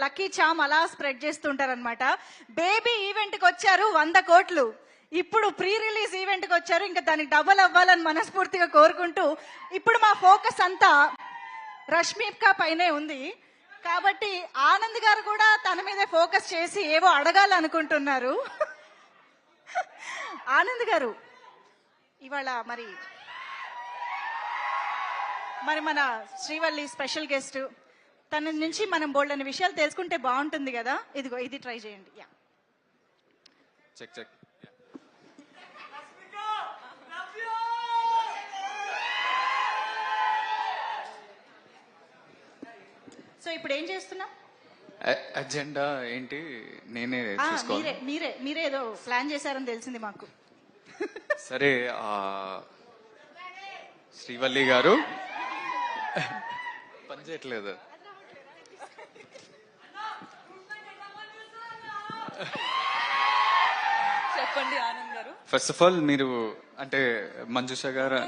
Lucky charm అలా spread చేస్తుంటారనమాట. Baby event కి వచ్చారు 100 కోట్లు, ఇప్పుడు ప్రీ రిలీజ్ ఈవెంట్ కి వచ్చారు, ఇంకా దానికి డబల్ అవ్వాలని మనస్ఫూర్తిగా కోరుకుంటూ ఇప్పుడు మా ఫోకస్ అంతా రష్మిక పైనే ఉంది. కాబట్టి ఆనంద్ గారు కూడా తన మీదే ఫోకస్ చేసి ఏవో అడగాలనుకుంటున్నారు. ఆనంద్ గారు ఇవాళ మరి మన శ్రీవల్లి స్పెషల్ గెస్ట్, తన నుంచి మనం బోల్డని విషయాలు తెలుసుకుంటే బాగుంటుంది కదా. ఇదిగో ఇది ట్రై చేయండి. Yeah check check. సో ఇప్పుడు ఏం చేస్తున్నా? అజెండా ఏంటి నేనే చూసుకోవాలి. మీరే ఏదో ప్లాన్ చేశారని తెలిసింది మాకు. సరే, శ్రీవల్లి గారు పని చేయట్లేదు. చెప్పండి ఆనంద్ గారు. ఫస్ట్ ఆఫ్ ఆల్ మీరు అంటే మంజుష గారు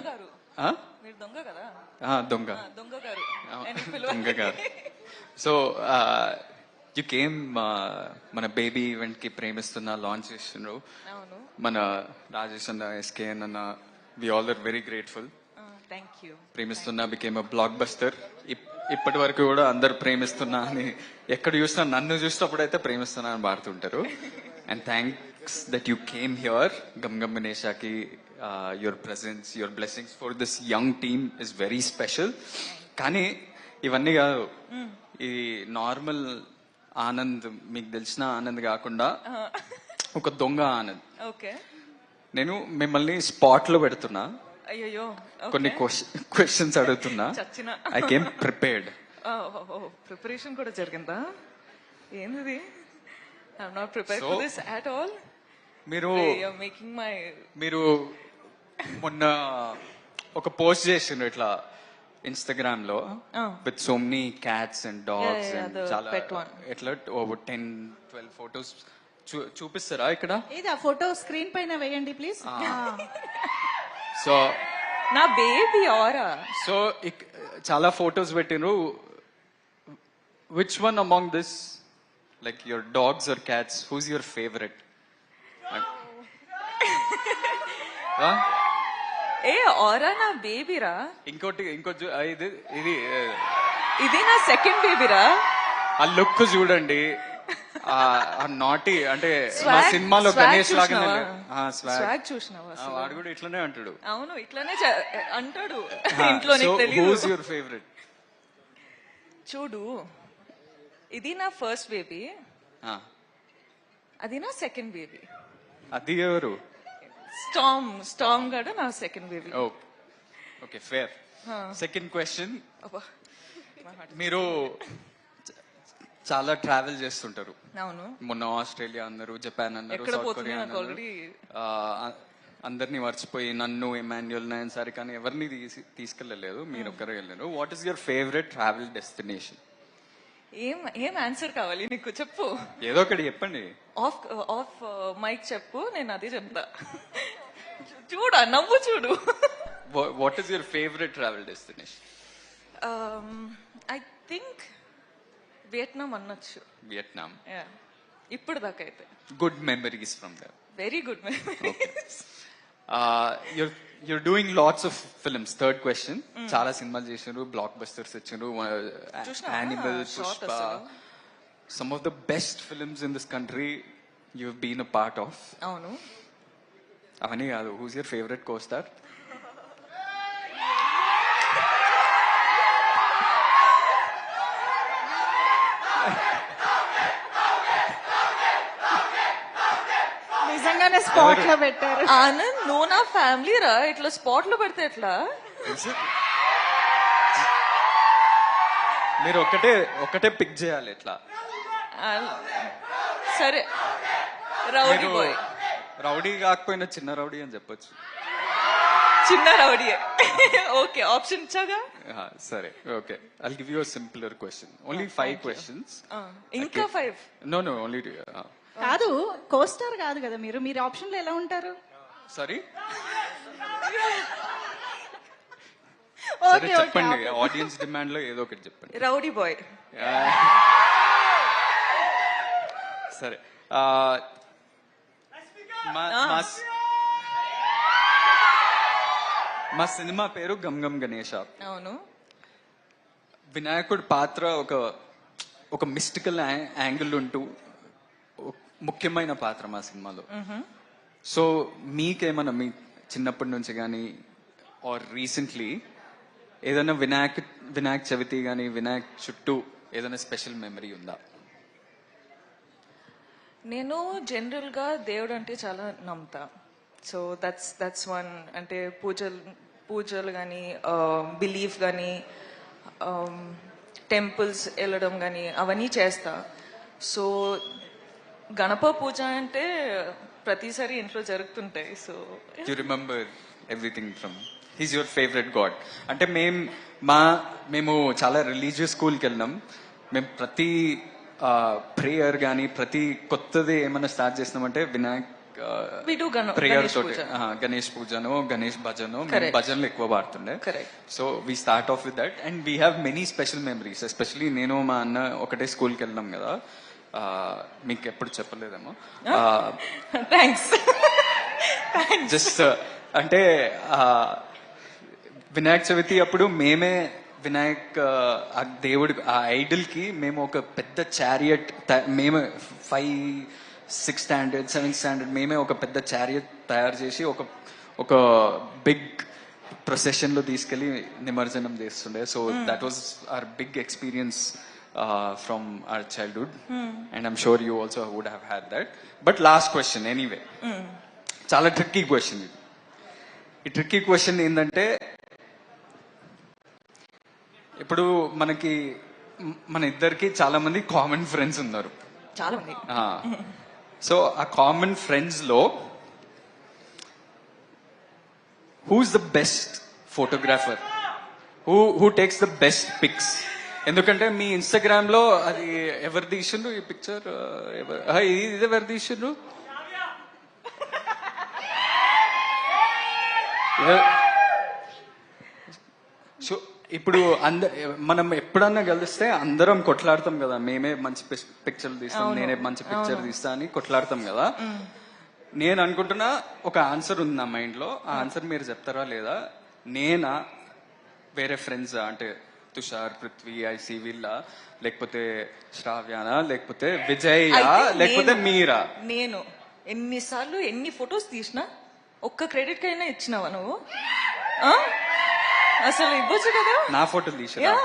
దొంగ కదా? దొంగ గారు దొంగ గారు. సో యు కేమ్ మన బేబీ ఈవెంట్ కి ప్రేమిస్తున్న లాంచ్ చేస్తున్నారు. మన రాజేష్ అన్న, ఎస్కేఎన్ అన్న, we all are very grateful. Premistunna became a blockbuster. ఇప్పటి వరకు కూడా అందరు ప్రేమిస్తున్నా అని ఎక్కడ చూసినా, నన్ను చూసినప్పుడు అయితే ప్రేమిస్తున్నా అని పాడుతుంటారు. And thanks that you came here. Gam Gam గణేషాకి your presence, your blessings for this young team is very special. కానీ ఇవన్నీ కాదు, ఈ నార్మల్ ఆనంద్, మీకు తెలిసిన ఆనంద్ కాకుండా ఒక దొంగ ఆనంద్. నేను మిమ్మల్ని స్పాట్ లో పెడుతున్నా, అయ్యో కొన్ని క్వశ్చన్స్ అడుగుతున్నా. I came prepared. ప్రిపరేషన్ కూడా జరిగిందా? ఏంది? I'm not prepared for this at all. మీరు మొన్న ఒక పోస్ట్ చేసిండ్రు ఇట్లా ఇన్స్టాగ్రామ్ లో, with so many cats and dogs and చాలా ఎట్లా 10-12 ఫోటోస్ చూపిస్తారా ఇక్కడ? ఆ ఫోటో స్క్రీన్ పైన వేయండి ప్లీజ్. సో నా బేబీ ఆరా. సో చాలా ఫోటోస్ పెట్టినరు. Which one among this, like your dogs or cats, whose your favourite? ఏ ఆరా నా బేబీరా. ఇంకోటి ఇది నా సెకండ్ బేబీరా. ఆ లుక్ చూడండి, నాటి అంటే మా సినిమాలో గణేష్ లాగా స్వాగ్ చూసినావా? వాడు కూడా ఇట్లానే అంటాడు. అవును, ఇట్లానే అంటాడు ఇంట్లో. Who's your favourite? చూడు, ఇది నా ఫస్ట్ బేబీ, అది నా సెకండ్ బేబీ. అది ఎవరు? స్టామ్ గడ నా second baby. Okay, fair. Second question, మీరు చాలా ట్రావెల్ చేస్తుంటారు. అవును. మొన్న ఆస్ట్రేలియా అన్నారు, జపాన్ అన్నారు, సౌత్ కొరియా అన్నారు. అందరినీ మర్చిపోయి నన్ను, ఎమాన్యుయల్, నయన్ కానీ ఎవరిని తీసుకెళ్ళలేదు, మీరు ఒక్కరే వెళ్ళారు. What is your favourite travel destination? ఏం ఆన్సర్ కావాలి నీకు? చెప్పు, ఏదో ఒకటి చెప్పండి. ఆఫ్ మైక్ చెప్పు, నేను అదే చెప్తా. చూడా, నవ్వు చూడు. What is your favourite travel destination? I think Vietnam అనొచ్చు. వియట్నాం. ఇప్పుడు దాకా అయితే good memories from there. Very good memories. You're doing lots of films. Third question. చాలా సినిమాలు చేసినారు, బ్లాక్ బస్టర్స్ ఇచ్చినారు. Animal, Pushpa. Some of the best films in this country you've been a part of. అవును. అవన్నీ కాదు, who's your favorite co-star? నిజంగానే spot లో పెట్టారు. ఆనంద్, నువ్వు నా ఫ్యామిలీ రా, ఇట్లా స్పాట్ లో పెడితే ఎట్లా? మీరు ఒకటే పిక్ చేయాలి ఎట్లా? సరే, రౌడీ బాయ్. రౌడీ కాకపోయినా చిన్న రౌడీ అని చెప్పొచ్చు. చిన్న రౌడీ. ఓకే, ఆప్షన్ ఇచ్చాగా. సరే, okay. I'll give you a simpler question. Only 5 questions. ఇంకా 5? No, only కాదు, కోస్టార్ కాదు కదా మీరు. మీరు ఆప్షన్ లో ఎలా ఉంటారు? సారీ, ఓకే చెప్పండి. ఆడియన్స్ డిమాండ్ లో ఏదో ఒకటి చెప్పండి. Rowdy boy. సరే మా మా- మా సినిమా పేరు గమ్ గమ్ గణేష. అవును. వినాయకుడి పాత్ర ఒక మిస్టికల్ యాంగిల్ ఉంటూ ముఖ్యమైన పాత్ర మా సినిమాలో. సో మీకేమన్నా మీ చిన్నప్పటి నుంచి కానీ ఆర్ రీసెంట్లీ ఏదైనా వినాయక చవితి కానీ వినాయక్ చుట్టూ ఏదైనా స్పెషల్ మెమరీ ఉందా? నేను జనరల్ గా దేవుడు అంటే చాలా నమ్ముతా. So that's one. అంటే పూజలు కానీ బిలీఫ్ కానీ టెంపుల్స్ వెళ్ళడం కానీ అవన్నీ చేస్తా. సో గణప పూజ అంటే ప్రతిసారి ఇంట్లో జరుగుతుంటాయి. So you remember everything from he's your favourite God. అంటే మేము చాలా రిలీజియస్ స్కూల్కి వెళ్ళినాం. మేము ప్రతి ప్రేయర్ కానీ ప్రతి కొత్తది ఏమైనా స్టార్ట్ చేసినామంటే Vinayak We do prayer Ganesh తోటి Puja. గణేష్ పూజను గణేష్ భజను Correct. భజనలు ఎక్కువ పాడుతుండే. Correct. So we start of with that and we have many special memories. Especially నేను మా అన్న ఒకటే స్కూల్కి వెళ్ళినాం కదా, మీకు ఎప్పుడు చెప్పలేదేమో. థ్యాంక్స్. జస్ట్ అంటే వినాయక చవితి అప్పుడు మేమే వినాయక్ ఆ దేవుడి ఆ ఐడల్ కి మేము ఒక పెద్ద చారియట్ మేమే 5, 6 స్టాండర్డ్ 7th స్టాండర్డ్ మేమే ఒక పెద్ద చారియట్ తయారు చేసి ఒక బిగ్ ప్రొసెషన్ లో తీసుకెళ్లి నిమజ్జనం చేస్తుండే. So that was our big experience from our childhood and I'm sure you also would have had that. But last question anyway, చాలా ట్రిక్కీ క్వశ్చన్ ఇది. ఈ ట్రిక్కీ క్వశ్చన్ ఏంటంటే, ఇప్పుడు మన ఇద్దరికి చాలా మంది కామన్ ఫ్రెండ్స్ ఉన్నారు. చాలా మంది. సో ఆ కామన్ ఫ్రెండ్స్ లో who's the best photographer, who takes the best pics? ఎందుకంటే మీ ఇన్స్టాగ్రామ్ లో అది ఎవరు తీసిండ్రు ఈ పిక్చర్, ఇది ఎవరు తీసిండ్రు? సో ఇప్పుడు మనం ఎప్పుడన్నా కలిస్తే అందరం కొట్లాడతాం కదా, మేమే మంచి పిక్చర్లు తీస్తాం, నేనే మంచి పిక్చర్ తీస్తా అని కొట్లాడతాం కదా. నేను అనుకుంటున్నా ఒక ఆన్సర్ ఉంది నా మైండ్ లో, ఆ ఆన్సర్ మీరు చెప్తారా లేదా? నేనా, వేరే ఫ్రెండ్స్ అంటే తుషార్, పృథ్వీ, ఐసి వీళ్ళ, లేకపోతే శ్రావ్యానా, లేకపోతే విజయ్, లేకపోతే మీరా? నేను ఎన్నిసార్లు ఎన్ని ఫొటోస్ తీసినా ఒక్క క్రెడిట్ కైనా ఇచ్చినావా నువ్వు? అసలు ఇవ్వచ్చు కదా. నా ఫోటో తీసా,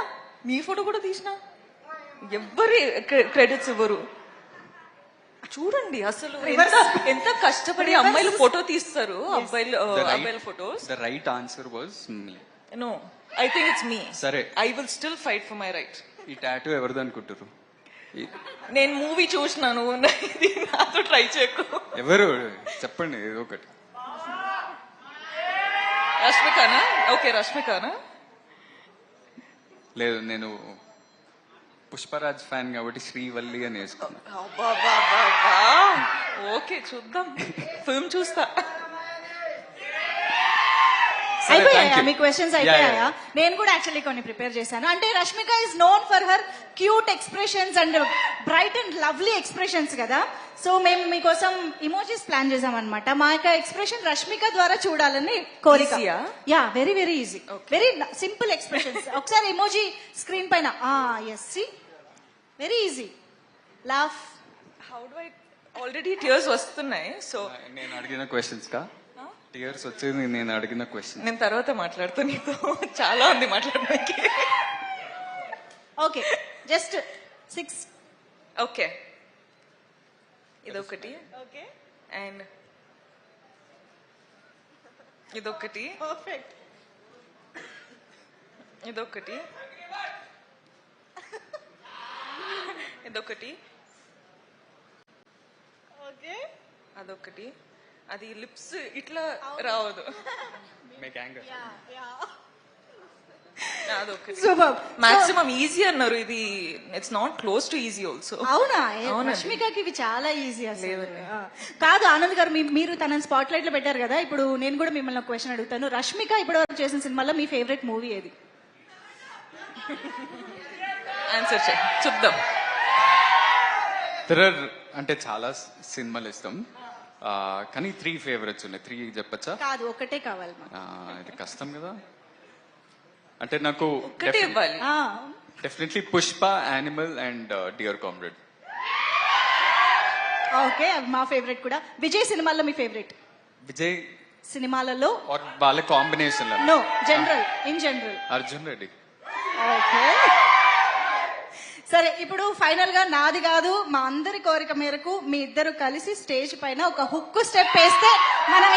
నీ ఫోటో కూడా తీసినా, ఎవ్వరి క్రెడిట్స్ ఇవ్వరు. చూడండి అసలు ఎంత కష్టపడి అమ్మాయిలు ఫోటో తీస్తారు, అబ్బాయిల photos. The right answer was me. No, I think it's me. సరే, I will still fight for my right. ఈ టాటూ ఎవరిది అనుకుంటారు? నేను మూవీ చూసినాను, ఇది నాతో ట్రై చేయకు. ఎవరు చెప్పండి ఏదో ఒకటి. రష్మికానా? ఓకే, రష్మికానా? లేదు, నేను పుష్పరాజ్ ఫ్యాన్ కాబట్టి శ్రీవల్లి అని వేసుకున్నా. ఓకే, చూద్దాం, ఫిల్మ్ చూస్తా. అయిపోయాయా మీ క్వశ్చన్స్? అయిపోయాయా? నేను కూడా యాక్చువల్లీ కొన్ని ప్రిపేర్ చేశాను. అంటే Rashmika is known for her cute expressions and bright and lovely expressions కదా. సో మేము మీకోసం ఇమోజీస్ ప్లాన్ చేసాం అనమాట. మా యొక్క ఎక్స్ప్రెషన్ రష్మిక ద్వారా చూడాలని కోరిక. Yeah, very very easy, very simple expressions. ఒకసారి ఇమోజీ స్క్రీన్ పైన. Yes, see, very easy. Laugh. How do I? Already tears వస్తున్నాయి. సో నేను అడిగిన క్వశ్చన్స్ కా టీయర్స్ వచ్చేది? నేను అడిగిన క్వశ్చన్. నేను తర్వాత మాట్లాడుతా, నీతో చాలా ఉంది మాట్లాడడానికి. Okay, just 6. ఓకే, ఇదొకటి. ఓకే, అండ్ ఇదొకటి. పర్ఫెక్ట్. ఇదొకటి. ఇదొకటి. ఓకే, అదొకటి. అది లిప్స్ ఇట్లా రావదు. అదొకటి. సూపర్. మాక్సిమం ఈజీ అన్నారు, ఇది it's not close to easy also. అవునా? రష్మికకి ఇవి చాలా ఈజీ అసలు. కాదు ఆనంద్ గారు, మీరు తనని స్పాట్ లైట్ లో పెట్టారు కదా. ఇప్పుడు నేను కూడా మిమ్మల్ని ఒక క్వశ్చన్ అడుగుతాను. రష్మిక ఇప్పటి వరకు చేసిన సినిమాలో మీ ఫేవరెట్ మూవీ ఏది? ఆన్సర్ చేయి, చూద్దాం. థ్రిల్లర్ అంటే చాలా సినిమాలు ఇష్టం. కానీ 3 ఫేవరెట్స్ ఉన్నాయి. 3 చెప్పచ్చా? కాదు, ఒకటే కావాలి మాకు. ఇది కష్టం కదా. అంటే నాకు ఒక్కటే ఇవ్వాలి. Definitely Pushpa, animal and dear comrade. Okay, అవి మా ఫేవరెట్ కూడా. విజయ్ సినిమాల్లో మీ ఫేవరెట్? విజయ్ సినిమాలలో or వాళ్ళ combination no, general, in general. Arjun Reddy. Okay, సరే. ఇప్పుడు ఫైనల్ గా నాది కాదు, మా అందరి కోరిక మేరకు మీ ఇద్దరు కలిసి స్టేజ్ పైన ఒక హుక్కు స్టెప్ వేస్తే మనం